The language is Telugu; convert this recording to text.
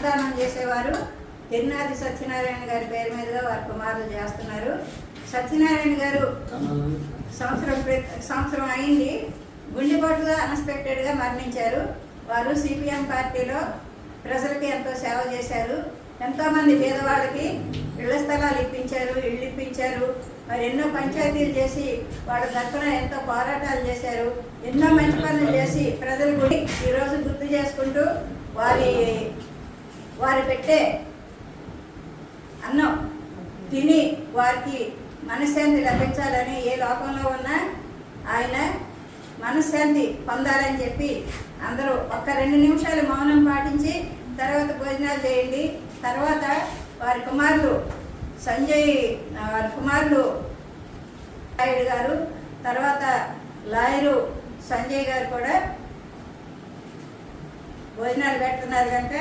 అన్నదానం చేసేవారు తిరునాది సత్యనారాయణ గారి పేరు మీదుగా వారి కుమారులు చేస్తున్నారు. సత్యనారాయణ గారు సంవత్సరం అయింది, గుండెపోటుగా అన్ఎక్స్పెక్టెడ్గా మరణించారు. వారు సిపిఎం పార్టీలో ప్రజలకి ఎంతో సేవ చేశారు. ఎంతోమంది పేదవాళ్ళకి ఇళ్ల స్థలాలు ఇప్పించారు, ఇళ్ళు ఇప్పించారు. మరి ఎన్నో పంచాయతీలు చేసి వాళ్ళ తరఫున ఎంతో పోరాటాలు చేశారు. ఎన్నో మంచి పనులు చేసి ప్రజలు కూడా ఈరోజు గుర్తు చేసుకుంటూ వారి పెట్టే అన్నం తిని వారికి మనశ్శాంతి లభించాలని, ఏ లోకంలో ఉన్నా ఆయన మనశ్శాంతి పొందాలని చెప్పి అందరూ ఒక్క 2 నిమిషాలు మౌనం పాటించి తర్వాత భోజనాలు చేయండి. తర్వాత వారి కుమారులు నాయుడు గారు, తర్వాత లాయరు సంజయ్ గారు కూడా భోజనాలు పెడుతున్నారు కనుక